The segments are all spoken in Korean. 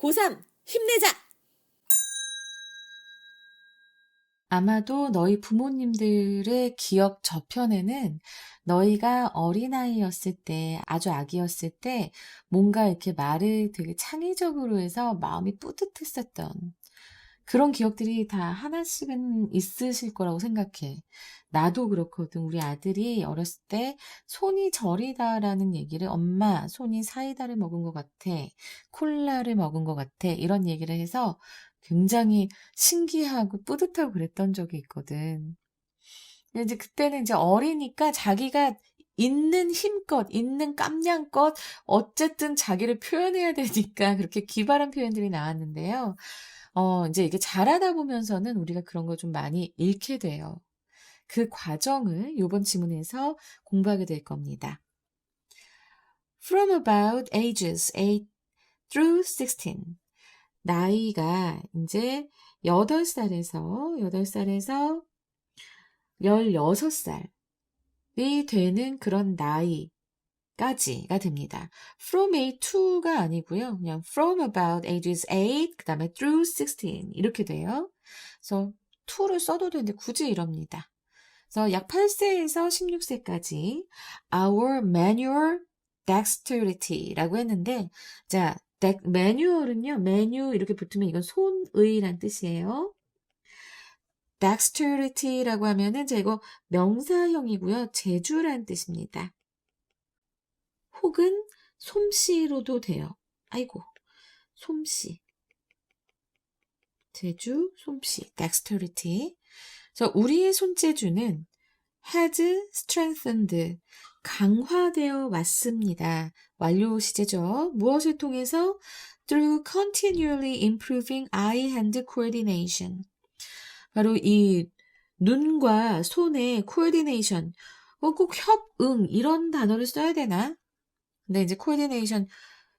고3 힘내자! 아마도 너희 부모님들의 기억 저편에는 너희가 어린아이였을 때, 아주 아기였을 때 뭔가 이렇게 말을 되게 창의적으로 해서 마음이 뿌듯했었던 그런 기억들이 다 하나씩은 있으실 거라고 생각해. 나도 그렇거든. 우리 아들이 어렸을 때 손이 저리다라는 얘기를 엄마, 손이 사이다를 먹은 것 같아. 콜라를 먹은 것 같아. 이런 얘기를 해서 굉장히 신기하고 뿌듯하고 그랬던 적이 있거든. 근데 이제 그때는 이제 어리니까 자기가 있는 힘껏, 있는 깜냥껏 어쨌든 자기를 표현해야 되니까 그렇게 기발한 표현들이 나왔는데요. 이제 이게 자라다 보면서는 우리가 그런 걸 좀 많이 잃게 돼요. 그 과정을 요번 지문에서 공부하게 될 겁니다. From about ages 8 through 16. 나이가 이제 8살에서 16살이 되는 그런 나이까지가 됩니다. From 8 to가 아니고요. 그냥 from about ages 8, 그 다음에 through 16 이렇게 돼요. 그래서 to를 써도 되는데 굳이 이럽니다. 그래서 약 8세에서 16세까지 our manual dexterity라고 했는데 자, manual은요. menu 이렇게 붙으면 이건 손의란 뜻이에요. dexterity라고 하면은 이거 명사형이고요. 재주란 뜻입니다. 혹은 솜씨로도 돼요. 아이고, 솜씨. 재주, 솜씨, dexterity. 그래서 우리의 손재주는 has strengthened, 강화되어 왔습니다. 완료 시제죠. 무엇을 통해서? Through continually improving eye-hand coordination. 바로 이 눈과 손의 coordination, 꼭 협응 이런 단어를 써야 되나? 근데 이제 coordination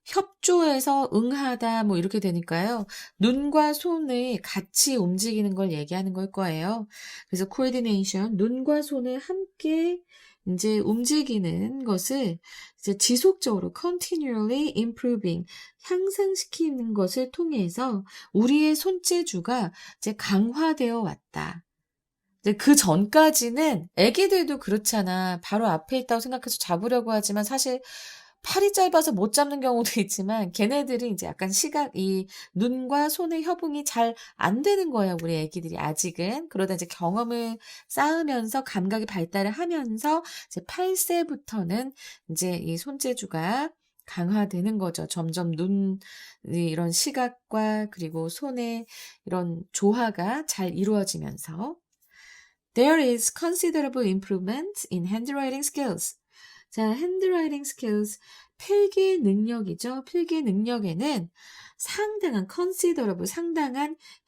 협조해서 응하다 뭐 이렇게 되니까요. 눈과 손을 같이 움직이는 걸 얘기하는 걸 거예요. 그래서 coordination, 눈과 손을 함께 이제 움직이는 것을 이제 지속적으로 continually improving, 향상시키는 것을 통해서 우리의 손재주가 이제 강화되어 왔다. 이제 그 전까지는 애기들도 그렇잖아. 바로 앞에 있다고 생각해서 잡으려고 하지만 사실 팔이 짧아서 못 잡는 경우도 있지만 걔네들이 이제 약간 이 눈과 손의 협응이 잘 안 되는 거예요. 우리 애기들이 아직은. 그러다 이제 경험을 쌓으면서 감각이 발달을 하면서 이제 8세부터는 이제 이 손재주가 강화되는 거죠. 점점 이런 시각과 그리고 손의 이런 조화가 잘 이루어지면서. There is considerable improvement in handwriting skills. 자, handwriting skills, 필기 능력이죠. 필기 능력에는 상당한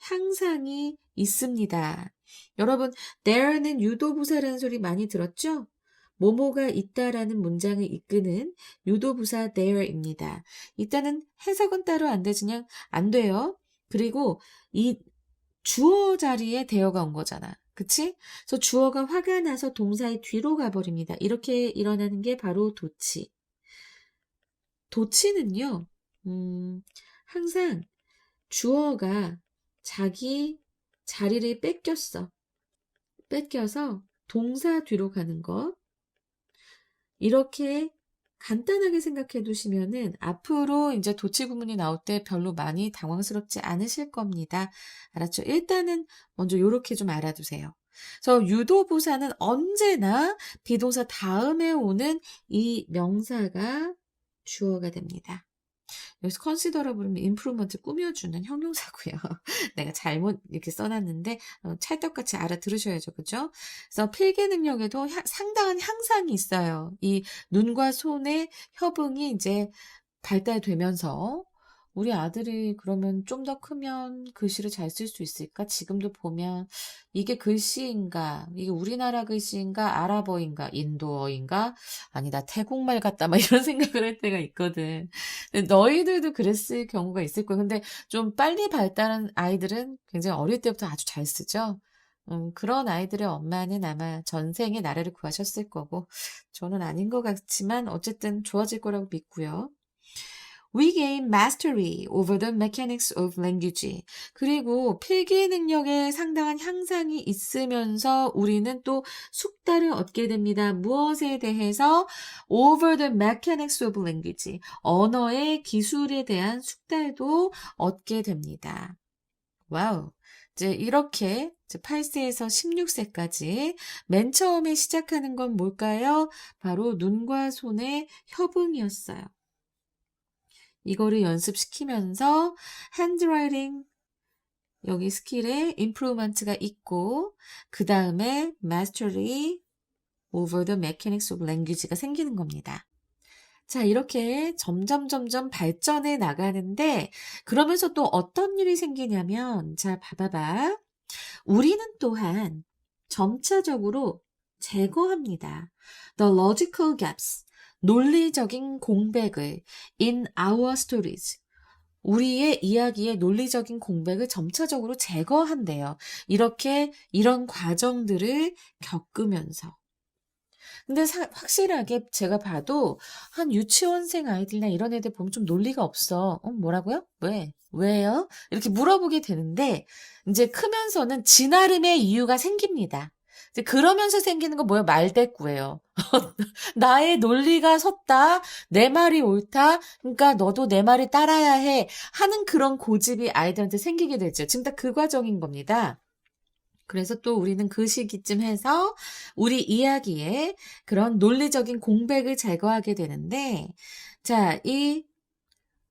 향상이 있습니다. 여러분, there는 유도부사라는 소리 많이 들었죠? 뭐뭐가 있다라는 문장을 이끄는 유도부사 there입니다. 이때는 해석은 따로 안 되지, 그냥 안 돼요. 그리고 이 주어 자리에 대어가 온 거잖아. 그치? 그래서 주어가 화가 나서 동사의 뒤로 가버립니다. 이렇게 일어나는 게 바로 도치. 도치는요, 항상 주어가 자기 자리를 뺏겨서 동사 뒤로 가는 것. 이렇게 간단하게 생각해 두시면은 앞으로 이제 도치 구문이 나올 때 별로 많이 당황스럽지 않으실 겁니다. 알았죠? 일단은 먼저 요렇게 좀 알아두세요. 그래서 유도부사는 언제나 비동사 다음에 오는 이 명사가 주어가 됩니다. 여기서 considerable은 improvement 꾸며주는 형용사고요. 내가 잘못 이렇게 써놨는데 찰떡같이 알아들으셔야죠. 그죠? 그래서 필기 능력에도 상당한 향상이 있어요. 이 눈과 손의 협응이 이제 발달되면서 우리 아들이 그러면 좀 더 크면 글씨를 잘 쓸 수 있을까? 지금도 보면 이게 글씨인가? 이게 우리나라 글씨인가? 아랍어인가? 인도어인가? 아니다, 태국말 같다. 막 이런 생각을 할 때가 있거든. 근데 너희들도 그랬을 경우가 있을 거야. 근데 좀 빨리 발달한 아이들은 굉장히 어릴 때부터 아주 잘 쓰죠. 그런 아이들의 엄마는 아마 전생에 나라를 구하셨을 거고, 저는 아닌 것 같지만 어쨌든 좋아질 거라고 믿고요. We gain mastery over the mechanics of language. 그리고 필기 능력에 상당한 향상이 있으면서 우리는 또 숙달을 얻게 됩니다. 무엇에 대해서? Over the mechanics of language. 언어의 기술에 대한 숙달도 얻게 됩니다. 와우. 이제 이렇게 8세에서 16세까지 맨 처음에 시작하는 건 뭘까요? 바로 눈과 손의 협응이었어요. 이거를 연습시키면서 핸드라이팅 여기 스킬에 improvement가 있고 그 다음에 mastery over the mechanics of language가 생기는 겁니다. 자, 이렇게 점점 발전해 나가는데 그러면서 또 어떤 일이 생기냐면 자, 봐봐봐. 우리는 또한 점차적으로 제거합니다. The logical gaps, 논리적인 공백을 in our stories. 우리의 이야기의 논리적인 공백을 점차적으로 제거한대요. 이런 과정들을 겪으면서. 근데 확실하게 제가 봐도 한 유치원생 아이들이나 이런 애들 보면 좀 논리가 없어. 뭐라고요? 왜요? 이렇게 물어보게 되는데 이제 크면서는 지 나름의 이유가 생깁니다. 이제 그러면서 생기는 건 뭐예요? 말대꾸예요. 나의 논리가 섰다. 내 말이 옳다. 그러니까 너도 내 말을 따라야 해. 하는 그런 고집이 아이들한테 생기게 되죠. 지금 다 그 과정인 겁니다. 그래서 또 우리는 그 시기쯤 해서 우리 이야기에 그런 논리적인 공백을 제거하게 되는데, 자, 이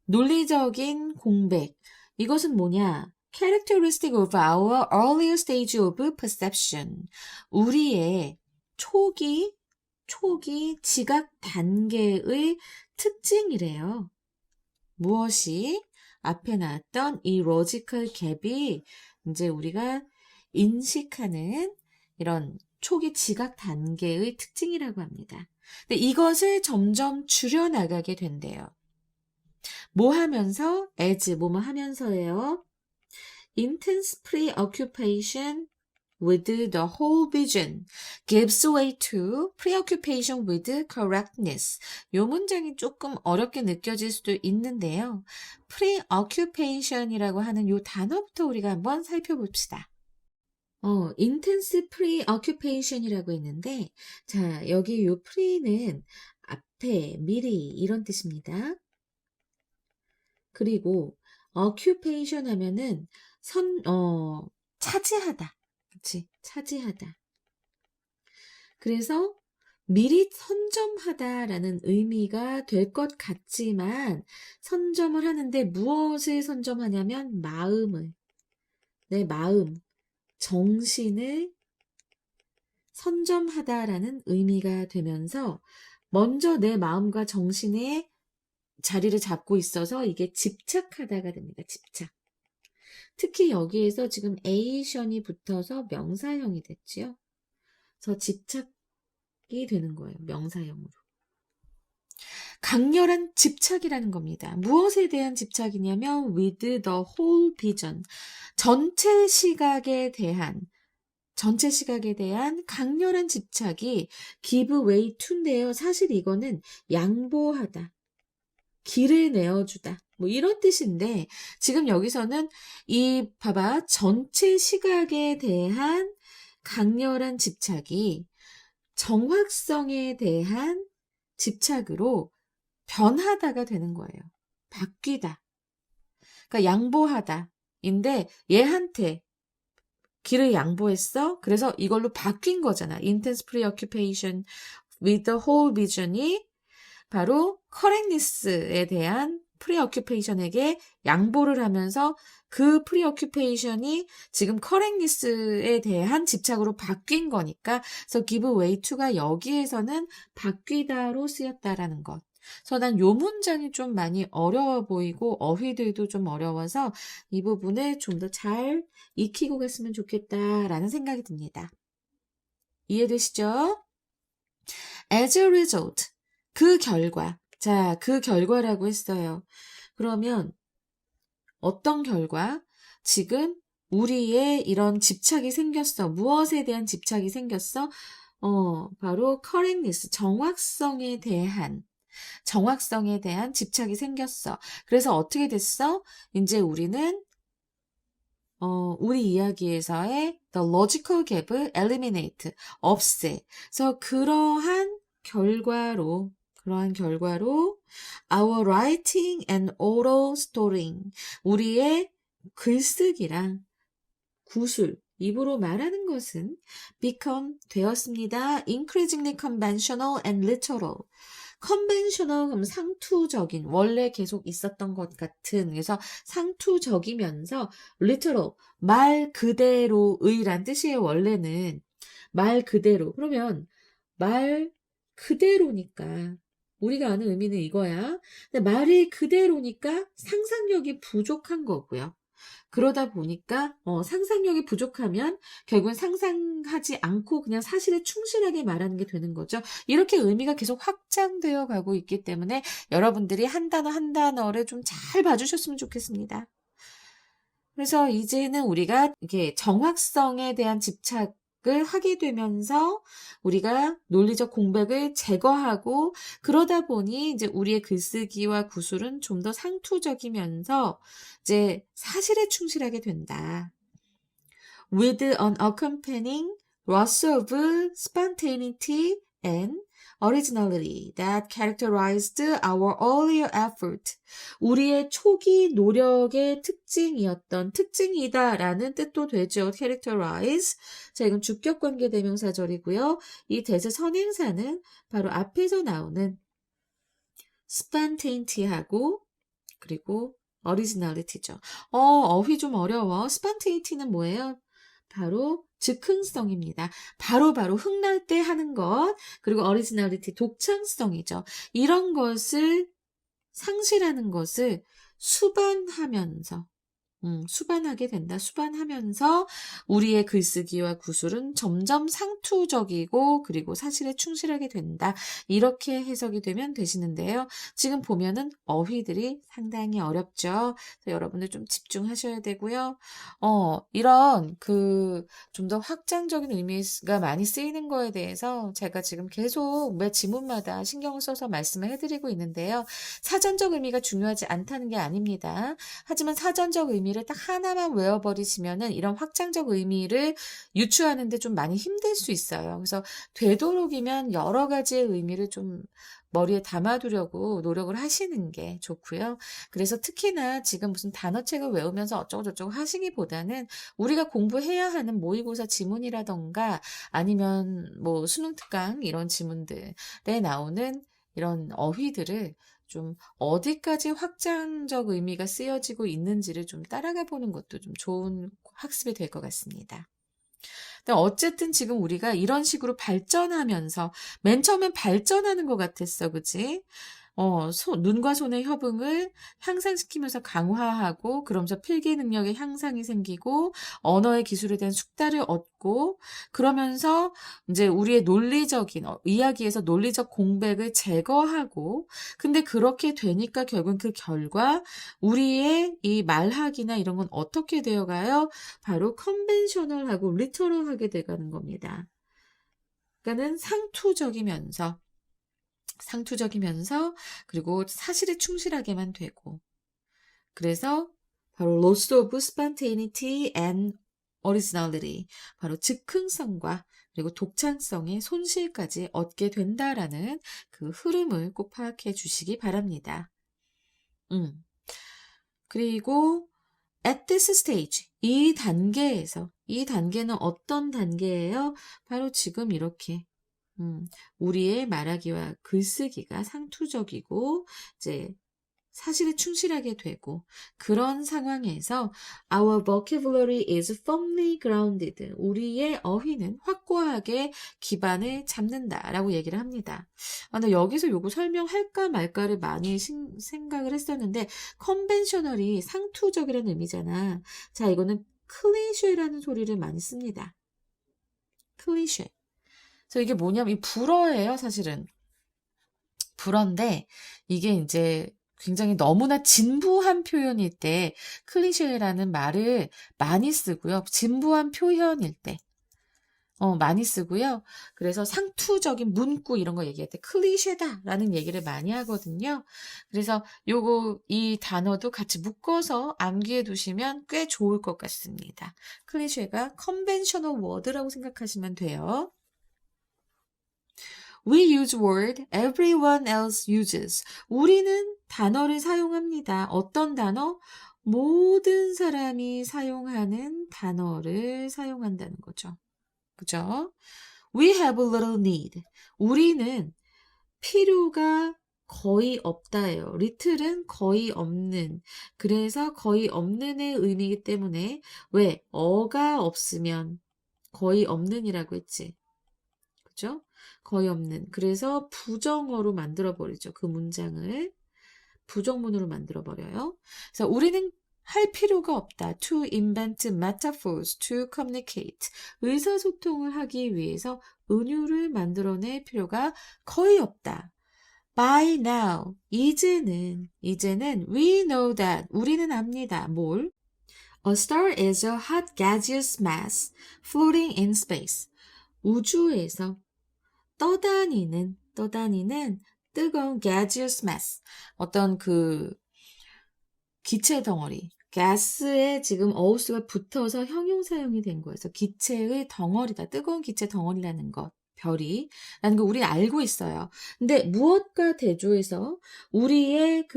논리적인 공백, 이것은 뭐냐? Characteristic of our earlier stage of perception. 우리의 초기 지각 단계의 특징이래요. 무엇이? 앞에 나왔던 이 logical gap이 이제 우리가 인식하는 이런 초기 지각 단계의 특징이라고 합니다. 근데 이것을 점점 줄여나가게 된대요. 뭐 하면서? as, 뭐뭐 하면서예요. Intense preoccupation with the whole vision gives way to preoccupation with correctness. 이 문장이 조금 어렵게 느껴질 수도 있는데요. preoccupation이라고 하는 이 단어부터 우리가 한번 살펴봅시다. intense preoccupation이라고 했는데, 자, 여기 요 pre는 앞에, 미리 이런 뜻입니다. 그리고 occupation 하면은 차지하다. 그치? 차지하다. 그래서 미리 선점하다라는 의미가 될 것 같지만 선점을 하는데 무엇을 선점하냐면 내 마음, 정신을 선점하다라는 의미가 되면서 먼저 내 마음과 정신의 자리를 잡고 있어서 이게 집착하다가 됩니다. 집착. 특히 여기에서 지금 에이션이 붙어서 명사형이 됐지요. 그래서 집착이 되는 거예요. 명사형으로. 강렬한 집착이라는 겁니다. 무엇에 대한 집착이냐면 with the whole vision. 전체 시각에 대한 강렬한 집착이 give way to인데요. 사실 이거는 양보하다. 길을 내어주다. 뭐 이런 뜻인데 지금 여기서는 봐봐. 전체 시각에 대한 강렬한 집착이 정확성에 대한 집착으로 변하다가 되는 거예요. 바뀌다. 그러니까 양보하다인데 얘한테 길을 양보했어. 그래서 이걸로 바뀐 거잖아. Intense preoccupation with the whole vision이 바로 correctness에 대한 preoccupation에게 양보를 하면서 그 preoccupation이 지금 correctness에 대한 집착으로 바뀐 거니까 그래서 give way to가 여기에서는 바뀌다로 쓰였다라는 것. 그래서 난 요 문장이 좀 많이 어려워 보이고 어휘들도 좀 어려워서 이 부분을 좀 더 잘 익히고 갔으면 좋겠다라는 생각이 듭니다. 이해되시죠? As a result, 그 결과. 자, 그 결과라고 했어요. 그러면 어떤 결과? 지금 우리의 이런 집착이 생겼어. 무엇에 대한 집착이 생겼어? 바로 correctness, 정확성에 대한 정확성에 대한 집착이 생겼어. 그래서 어떻게 됐어? 이제 우리는 우리 이야기에서의 the logical gap을 eliminate, 없애. 그래서 그러한 결과로 our writing and oral storying, 우리의 글쓰기랑 구술, 입으로 말하는 것은 become 되었습니다. increasingly conventional and literal. conventional 그럼 상투적인, 원래 계속 있었던 것 같은, 그래서 상투적이면서 literal, 말 그대로의란 뜻이에요. 원래는 말 그대로. 그러면 말 그대로니까 우리가 아는 의미는 이거야. 근데 말이 그대로니까 상상력이 부족한 거고요. 그러다 보니까 상상력이 부족하면 결국은 상상하지 않고 그냥 사실에 충실하게 말하는 게 되는 거죠. 이렇게 의미가 계속 확장되어 가고 있기 때문에 여러분들이 한 단어 한 단어를 좀 잘 봐주셨으면 좋겠습니다. 그래서 이제는 우리가 이게 정확성에 대한 집착을 하게 되면서 우리가 논리적 공백을 제거하고 그러다 보니 이제 우리의 글쓰기와 구술은 좀 더 상투적이면서 이제 사실에 충실하게 된다. With an accompanying loss of spontaneity and originality that characterized our earlier effort. 우리의 초기 노력의 특징이다라는 뜻도 되죠. characterize. 자, 이건 주격관계 대명사절이고요. 이 대세 선행사는 바로 앞에서 나오는 spontaneity하고 그리고 originality죠. 어휘 좀 어려워. spontaneity는 뭐예요? 바로 즉흥성입니다. 바로 흥날 때 하는 것, 그리고 originality, 독창성이죠. 이런 것을 상실하는 것을 수반하게 된다. 수반하면서 우리의 글쓰기와 구술은 점점 상투적이고 그리고 사실에 충실하게 된다. 이렇게 해석이 되면 되시는데요. 지금 보면은 어휘들이 상당히 어렵죠. 그래서 여러분들 좀 집중하셔야 되고요. 이런 좀 더 확장적인 의미가 많이 쓰이는 거에 대해서 제가 지금 계속 매 지문마다 신경을 써서 말씀을 해드리고 있는데요. 사전적 의미가 중요하지 않다는 게 아닙니다. 하지만 사전적 의미를 딱 하나만 외워버리시면은 이런 확장적 의미를 유추하는데 좀 많이 힘들 수 있어요. 그래서 되도록이면 여러 가지의 의미를 좀 머리에 담아두려고 노력을 하시는 게 좋고요. 그래서 특히나 지금 무슨 단어책을 외우면서 어쩌고저쩌고 하시기보다는 우리가 공부해야 하는 모의고사 지문이라던가 아니면 뭐 수능 특강 이런 지문들에 나오는 이런 어휘들을 좀 어디까지 확장적 의미가 쓰여지고 있는지를 좀 따라가 보는 것도 좀 좋은 학습이 될 것 같습니다. 어쨌든 지금 우리가 이런 식으로 발전하면서 맨 처음엔 발전하는 것 같았어, 그치? 눈과 손의 협응을 향상시키면서 강화하고 그러면서 필기 능력의 향상이 생기고 언어의 기술에 대한 숙달을 얻고 그러면서 이제 우리의 논리적인 이야기에서 논리적 공백을 제거하고 근데 그렇게 되니까 결국은 그 결과 우리의 이 말하기나 이런 건 어떻게 되어가요? 바로 컨벤셔널하고 리터럴하게 돼가는 겁니다. 그러니까는 상투적이면서 그리고 사실에 충실하게만 되고 그래서 바로 loss of spontaneity and originality 바로 즉흥성과 그리고 독창성의 손실까지 얻게 된다라는 그 흐름을 꼭 파악해 주시기 바랍니다. 그리고 at this stage 이 단계는 어떤 단계예요? 바로 지금 이렇게 우리의 말하기와 글쓰기가 상투적이고 이제 사실에 충실하게 되고 그런 상황에서 our vocabulary is firmly grounded. 우리의 어휘는 확고하게 기반을 잡는다라고 얘기를 합니다. 근데 여기서 요거 설명할까 말까를 많이 생각을 했었는데 conventional이 상투적이라는 의미잖아. 자, 이거는 클리셰라는 소리를 많이 씁니다. 클리셰. 그래서 이게 뭐냐면 이 불어예요, 사실은. 불어인데 이게 이제 굉장히 너무나 진부한 표현일 때 클리셰라는 말을 많이 쓰고요. 진부한 표현일 때. 많이 쓰고요. 그래서 상투적인 문구 이런 거 얘기할 때 클리셰다라는 얘기를 많이 하거든요. 그래서 이 단어도 같이 묶어서 암기해 두시면 꽤 좋을 것 같습니다. 클리셰가 conventional word라고 생각하시면 돼요. We use word everyone else uses. 우리는 단어를 사용합니다. 어떤 단어? 모든 사람이 사용하는 단어를 사용한다는 거죠. 그죠? We have a little need. 우리는 필요가 거의 없다예요. little은 거의 없는. 그래서 거의 없는의 의미이기 때문에 왜? 어가 없으면 거의 없는이라고 했지. 그죠? 거의 없는. 그래서 부정어로 만들어버리죠. 그 문장을. 부정문으로 만들어버려요. 그래서 우리는 할 필요가 없다. To invent metaphors to communicate. 의사소통을 하기 위해서 은유를 만들어낼 필요가 거의 없다. By now. 이제는 we know that. 우리는 압니다. 뭘? A star is a hot gaseous mass floating in space. 우주에서 떠다니는 뜨거운 gaseous mass. 어떤 기체 덩어리. 가스에 지금 어우스가 붙어서 형용사용이 된 거예요. 그래서 기체의 덩어리다. 뜨거운 기체 덩어리라는 것. 별이. 라는 거 우리 알고 있어요. 근데 무엇과 대조해서 우리의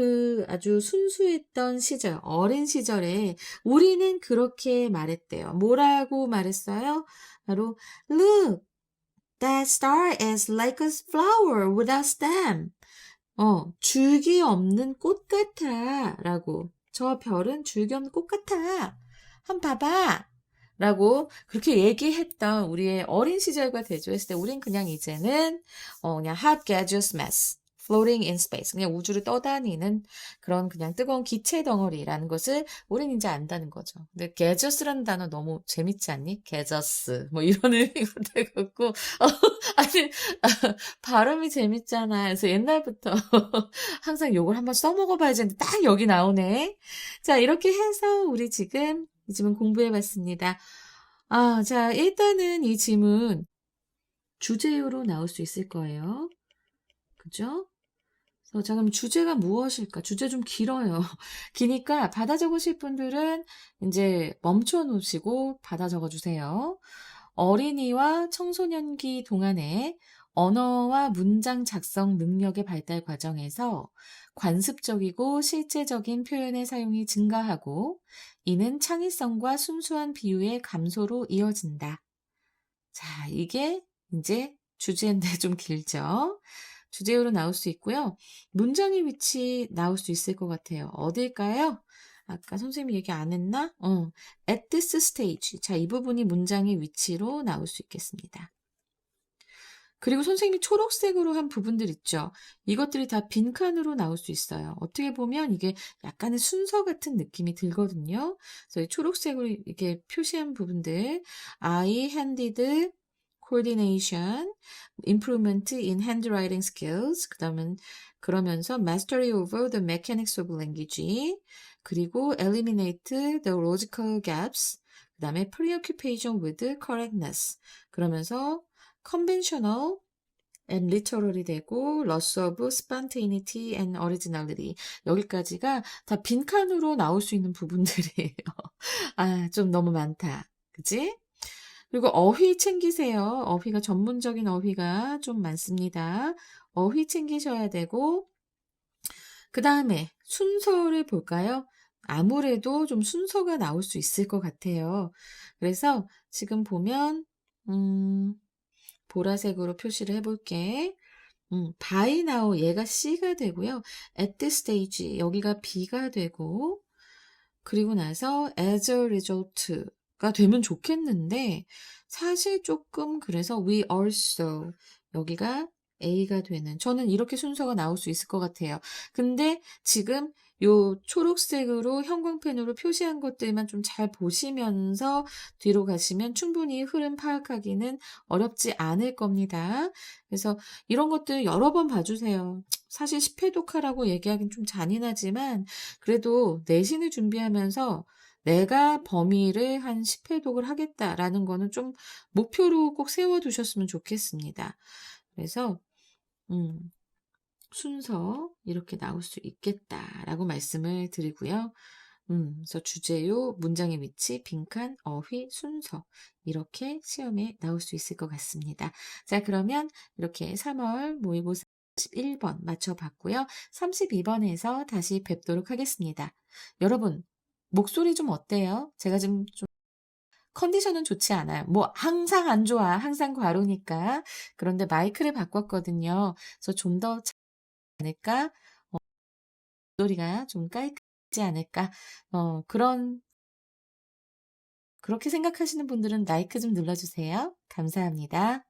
아주 순수했던 시절, 어린 시절에 우리는 그렇게 말했대요. 뭐라고 말했어요? 바로 Look, that star is like a flower without stem. 줄기 없는 꽃 같아. 라고. 저 별은 줄기 없는 꽃 같아. 한번 봐봐. 라고 그렇게 얘기했던 우리의 어린 시절과 대조했을 때 우린 그냥 이제는 그냥 hot gaseous mass floating in space 그냥 우주를 떠다니는 그런 그냥 뜨거운 기체 덩어리라는 것을 우린 이제 안다는 거죠. 근데 gaseous라는 단어 너무 재밌지 않니? gaseous 뭐 이런 의미가 되겠고 아니 발음이 재밌잖아. 그래서 옛날부터 항상 요걸 한번 써먹어봐야지 했는데 딱 여기 나오네. 자 이렇게 해서 우리 지금 이 지문 공부해봤습니다. 자, 일단은 이 지문 주제어로 나올 수 있을 거예요. 그죠? 자, 그럼 주제가 무엇일까? 주제 좀 길어요. 기니까 받아 적으실 분들은 이제 멈춰 놓으시고 받아 적어 주세요. 어린이와 청소년기 동안에 언어와 문장 작성 능력의 발달 과정에서 관습적이고 실제적인 표현의 사용이 증가하고 이는 창의성과 순수한 비유의 감소로 이어진다. 자, 이게 이제 주제인데 좀 길죠? 주제어로 나올 수 있고요. 문장의 위치 나올 수 있을 것 같아요. 어딜까요? 아까 선생님이 얘기 안 했나? At this stage. 자, 이 부분이 문장의 위치로 나올 수 있겠습니다. 그리고 선생님이 초록색으로 한 부분들 있죠. 이것들이 다 빈칸으로 나올 수 있어요. 어떻게 보면 이게 약간의 순서 같은 느낌이 들거든요. 그래서 이 초록색으로 이렇게 표시한 부분들 I handed coordination, improvement in handwriting skills, 그러면서 mastery over the mechanics of language, 그리고 eliminate the logical gaps, 그 다음에 preoccupation with correctness, 그러면서 conventional and literally 되고 loss of spontaneity and originality 여기까지가 다 빈칸으로 나올 수 있는 부분들이에요. 좀 너무 많다. 그치? 그리고 어휘 챙기세요. 어휘가 전문적인 어휘가 좀 많습니다. 어휘 챙기셔야 되고 그 다음에 순서를 볼까요? 아무래도 좀 순서가 나올 수 있을 것 같아요. 그래서 지금 보면 보라색으로 표시를 해볼게. by now 얘가 C가 되고요. at this stage 여기가 B가 되고 그리고 나서 as a result가 되면 좋겠는데 사실 조금 그래서 we also 여기가 A가 되는 저는 이렇게 순서가 나올 수 있을 것 같아요. 근데 지금 요 초록색으로 형광펜으로 표시한 것들만 좀 잘 보시면서 뒤로 가시면 충분히 흐름 파악하기는 어렵지 않을 겁니다. 그래서 이런 것들 여러 번 봐주세요. 사실 10회 독하라고 얘기하긴 좀 잔인하지만 그래도 내신을 준비하면서 내가 범위를 한 10회독을 하겠다라는 거는 좀 목표로 꼭 세워두셨으면 좋겠습니다. 그래서 음, 순서 이렇게 나올 수 있겠다라고 말씀을 드리고요. 그래서 주제요, 문장의 위치, 빈칸, 어휘, 순서 이렇게 시험에 나올 수 있을 것 같습니다. 자, 그러면 이렇게 3월 모의고사 31번 맞춰봤고요. 32번에서 다시 뵙도록 하겠습니다. 여러분, 목소리 좀 어때요? 제가 지금 좀 컨디션은 좋지 않아요. 뭐 항상 안 좋아. 항상 과로니까. 그런데 마이크를 바꿨거든요. 그래서 좀 더 않을까? 목소리가 좀 깔끔하지 않을까? 그렇게 생각하시는 분들은 라이크 좀 눌러주세요. 감사합니다.